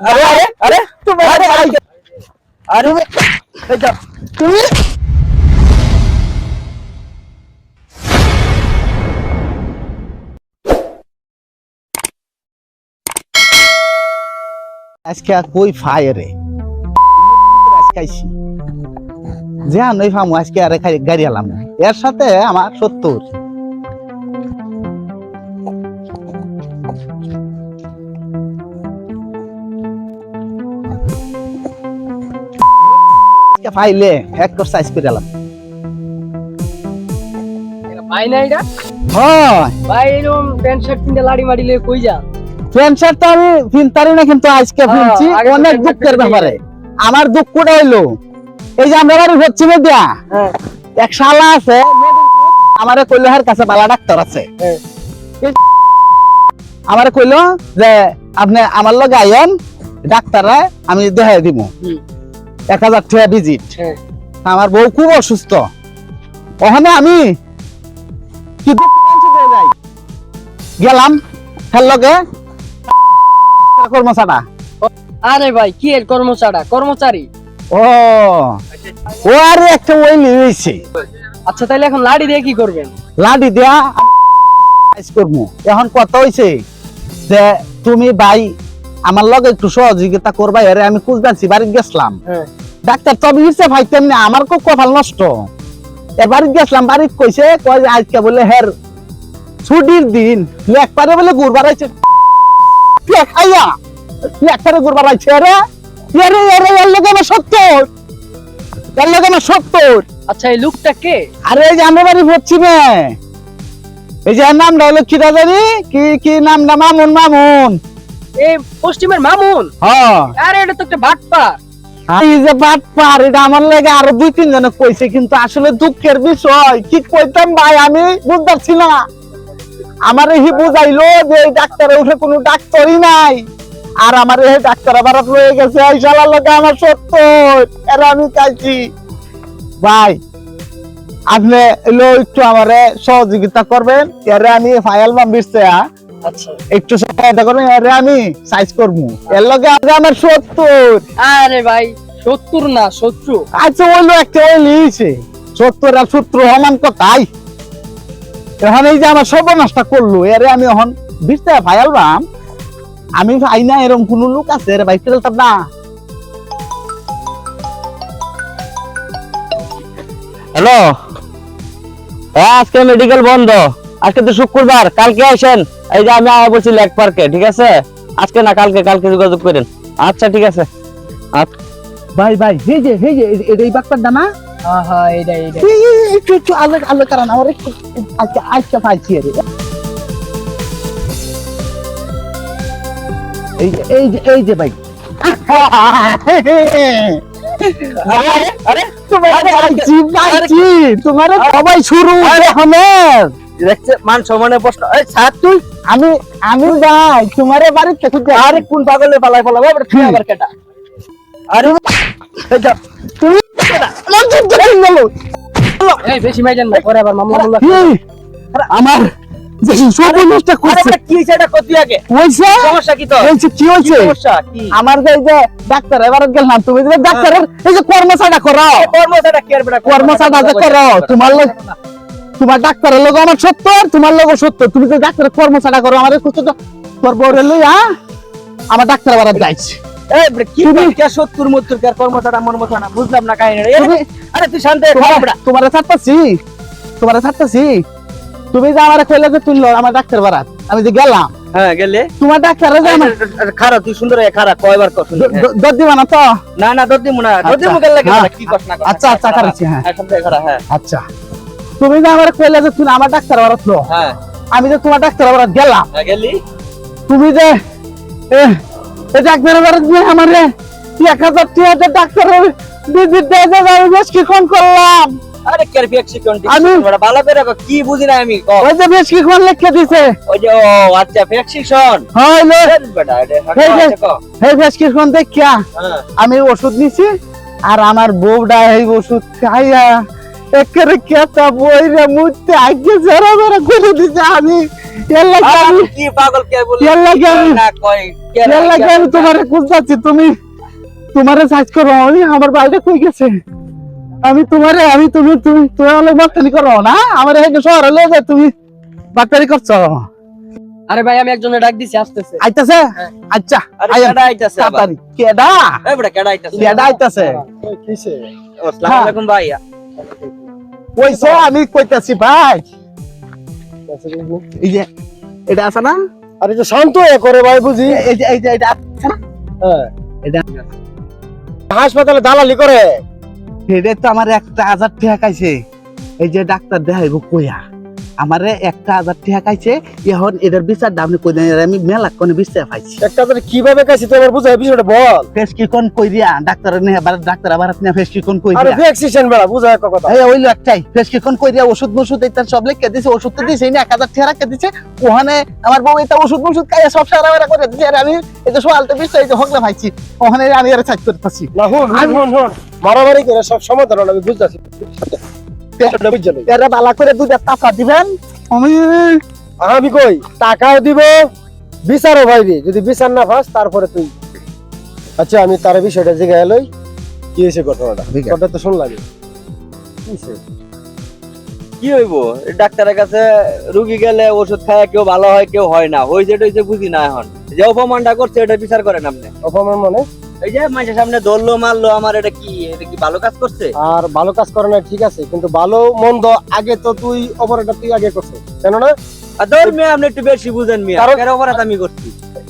আরে আরে আরে তুমি আরে আরে তুমি আজকে কই ফায়ারে আজকে আইছি যে নই ফামু আজকে আরে গাড়ি আলাম এর সাথে আমার 70 ফাইলে এক কোর্স সাইজ করে আলাম ভাই না এটা হ্যাঁ ভাই এরকম প্যান্ট শার্ট কিনতে লাড়ি মাড়ি লয়ে কই যা প্যান্ট শার্ট তো আমি কিনতারি না কিন্তু আজকে কিনছি অনেক দুঃখের ব্যাপারে আমার দুঃখটা হইলো এই যে আমরা বাড়ি হচ্ছে দিয়া এক শালা আছে আমারে কইলো হার কাছে বালা ডাক্তার আছে আমারে কইলো যে আপনি আমার লগে আইন ডাক্তারে আমি দেখাই দিব 1000 টাকা ভিজিট আমার বউ খুব অসুস্থ ওখানে আমি কি যাই গেলাম তার লগে কর্মচারা আরে ভাই কি এর কর্মচারী ও ও আর একটা ওই নিয়েছে আচ্ছা তাহলে এখন লাড়ি দিয়ে কি করবেন লাডি দিয়া কাজ করবো এখন কথা হইছে যে তুমি ভাই আমার লগে একটু সহযোগিতা করবা এর আমি খুঁজবাছি বাড়ি গেছিলাম ডাক্তার তবে হিসে ভাই তেমনি আমার খুব কপাল নষ্ট এবার গেছিলাম বাড়ি কইছে কয় যে আজকে বলে হের ছুটির দিন একবারে বলে ঘুরবার আইছে খাইয়া একবারে ঘুরবার আইছে আরে আরে আরে এর লগে আমার 70 এর লগে আমার 70 আচ্ছা এই লোকটা কে আরে এই যে আমরা বাড়ি পড়ছি না এই যে নামটা হলো কি জানি কি কি নামটা মামুন এই পশ্চিমের মামুন হ্যাঁ আরে এটা তো একটা বাটপার এই যে বাটপার এটা আমার লাগে আরো 2-3 জন কইছে কিন্তু আসলে দুঃখের বিষয় কি কইতাম ভাই আমি বুঝতাছি না আমারে হি বুঝাইলো যে এই ডাক্তারে উঠে কোনো ডাক্তারই নাই আর আমার এই ডাক্তার আবার রয়ে গেছে এই শালার লগে আমার 70 এর আমি চাইছি ভাই আপনি এলো একটু আমারে সহযোগিতা করবেন এর আমি ফাইল বাম দিছে আচ্ছা একটু সহায়তা করবেন এর আমি সাইজ করব এর লগে আমার 70 আরে ভাই 70 না 70 আচ্ছা ওইলো একটা ওই লিয়েছে 70 আর 70 সমান কথাই এখন এই যে আমার সর্বনাশটা করলো এরে আমি এখন বিশটা ফাইল বাম আমি আইনা এরকম কোন লোক আছে রে ভাই ফেলতাম না হ্যালো আজকে মেডিকেল বন্ধ আজকে তো শুক্রবার কালকে আসেন এই যে আমি বলছি লেক পার্কে ঠিক আছে আজকে না কালকে যোগাযোগ করেন আচ্ছা ঠিক আছে ভাই ভাই এই যে এই বাক্তারটা না হ্যাঁ হ্যাঁ এইটাই একটু আলো কারণ আমার একটু আচ্ছা পাইছি রে এই যে ভাই আরে তোমার সবাই শুরু দেখছে মান সম্মানের প্রশ্ন এই ছাড় তুই আমি যাই তোমার বাড়িতে খুঁজে আরে কোন পাগলে পালাই পালাবো তুই আবার কেটা আরে তুমি এই বেশি মাইজান না পরে আবার মামলা আমার সর্বনাশটা করছে কি হইছে এটা কত আগে হইছে সমস্যা কি তো হইছে কি হইছে সমস্যা কি আমার যে ডাক্তার এবার গেলাম তুমি যে ডাক্তারের এই যে কর্মচারীটা করো কর্মচারীটা কি আর বেটা কর্মচারীটা যে করো তোমার ডাক্তারের লোক আমার 70 তোমার লোক 70 তুমি যে ডাক্তারের কর্মচারীটা করো আমারে কষ্ট তো করবো রে লইয়া আমার ডাক্তার আবার যাইছে এই কি কি 70 মত্তর কার কর্মচারীটা মন মতো না বুঝলাম না কাহিনী আরে তুই শান্ত তোমারে ছাড়তাছি তুমি যে আমারে কইলে যে তুই আমার ডাক্তার বারাত আমি যে গেলাম হ্যাঁ গেলে তোমার ডাক্তার যে আমার খারাপ তুই সুন্দর খারাপ কয়বার কর সুন্দর দর দিবা না তো না দর দিমু না দর দিমু গেল লাগে কি কষ্ট না আচ্ছা করেছি হ্যাঁ সবটাই খারাপ হ্যাঁ আচ্ছা তুমি যে আমারে কইলে যে তুই আমার ডাক্তার বারাত লো হ্যাঁ আমি যে তোমার ডাক্তার বারাত গেলাম গেলি তুমি যে এই ডাক্তার বারাত যে আমারে 1000 টাকা ডাক্তারের ভিজিট দেয় যে আমি বেশ কি কোন করলাম আরে কেয়ার ফ্যাক্সিকন বড় ভালো করে কি বুঝি না আমি ওই যে বেশ কি কোন লিখে দিছে ওই যে ও আচ্ছা ফ্যাক্সিকন হইলো বেটা এই বেশ কি কোন দেখিয়া আমি ওষুধ নিছি আর আমার বউডা এই ওষুধ খাইয়া একেরে কেতা বইরে মুতে আগে জরা জরা করে দিছে আমি এর লাগে আমি কি পাগল কে বলি এর লাগে আমি না কই এর লাগে আমি তোমারে খুঁজতাছি, তুমি তোমারে সার্চ করো। আমি আমার বাইরে কই গেছে, আমি তোমারে আমি তুমি তুমি তুমি অনেক বাট্টারি করো না, আমার এই শহরে লয়ে যায় তুমি বাট্টারি করছো। আরে ভাই আমি একজনের ডাক দিছি, আসতেছে। আইতাছে? আচ্ছা আরে আইয়া কেডা আইতাছে আবার তাড়াতাড়ি। কেডা? এই বড় কেডা আইতাছে কেডা আইতাছে? কিসে? আসসালামু আলাইকুম ভাইয়া কইছো আমি কইতাছি ভাই, এই যে এটা আছে না, আরে তো শান্ত হয়ে করে ভাই বুঝি। এই যে এটা আছে না, হ্যাঁ এটা হাসপাতালে দালালি করে। এটা তো আমার 1,000 টাকা খাইছে। এই যে ডাক্তার দেখাইবো কইয়া আমারে 1,000 টাকা খাইছে। এখন এটার বিচার দাম কই নাই, আমি মেলা কোন বিচার পাইছি। একটা তো কিভাবে কাছে তোমার বুঝাই বিষয়টা বল। প্রেসক্রিপশন কইরিয়া ডাক্তার নে ডাক্তার আবার আপনি প্রেসক্রিপশন আরে কইরিয়া ভ্যাকসিনেশন বেলা বুঝাই একটা কথা। এই ওইলো একটাই প্রেসক্রিপশন কইরিয়া ওষুধ এটা সব লিখে দিছে, ওষুধ তো দিছেই না, 1,000 টাকা রাখতে দিছে। ওখানে আমার বউ এটা ওষুধ খাইয়া সব সারা বেরা করে দিছে। আর আমি এই যে সোয়ালতে বিষয় এই যে হগলা ভাইছি, ওখানে আমি আর সাইড করতেছি না হুন মারামারি করে সব সমাধান আমি বুঝতাছি। এরা বালা করে দুধের টাকা দিবেন। আমি কই টাকাও দিব, বিচারও ভাইবি। যদি বিচার না পাস তারপরে তুই। আচ্ছা আমি তার বিষয়টা জিজ্ঞাসা লই, কি হয়েছে ঘটনাটা? কথা তো শুনলাম। কি হইব ডাক্তারের কাছে রোগী গেলে ওষুধ খায় কেউ ভালো হয় কেউ হয় না, হইছে টইছে বুঝি না। এখন যে অপমানটা করছে এটা বিচার করেন আপনি। অপমান মানে? এই যে মানুষের সামনে ধরলো মারলো আমার, এটা কি ভালো কাজ করছে? আর ভালো কাজ করে না ঠিক আছে, কিন্তু ভালো মন্দ আগে তো তুই অপরাধটা তুই আগে করছিস, কেন না? আর ধর মেয়ে আপনি একটু বেশি বুঝেন মেয়ে, কারণ- কেন অপরাধ আমি করছি?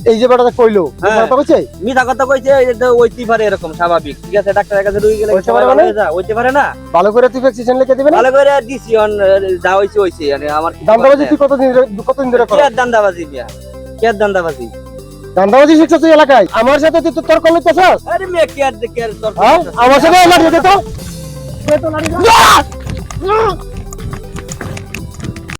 এই যে বেটাটা কইলো হ্যাঁ। কথা কইছে মিথ্যা কথা কইছে, এটা ওইতে পারে এরকম স্বাভাবিক। ঠিক আছে ডাক্তারের কাছে রোগী গেলে হইতে সবাই পারে ভালো মানে? হয়ে যায়, হইতে পারে না? ভালো করে তুই ভ্যাকসিনেশন লিখে দিবেন। ভালো করে দিছি যা হইছে হইছে, মানে আমার দান্দাবাজি তুই কতদিন ধরে কি কর? আর দান্দাবাজি মিয়া, কি আর দান্দাবাজি? দান্দাবাজি শিখছিস তুই এলাকায়, আমার সাথে তুই তর্ক লইতেছস? আরে মেয়ে কি আর তোর হ্যাঁ আমার সাথে আমার সাথে তো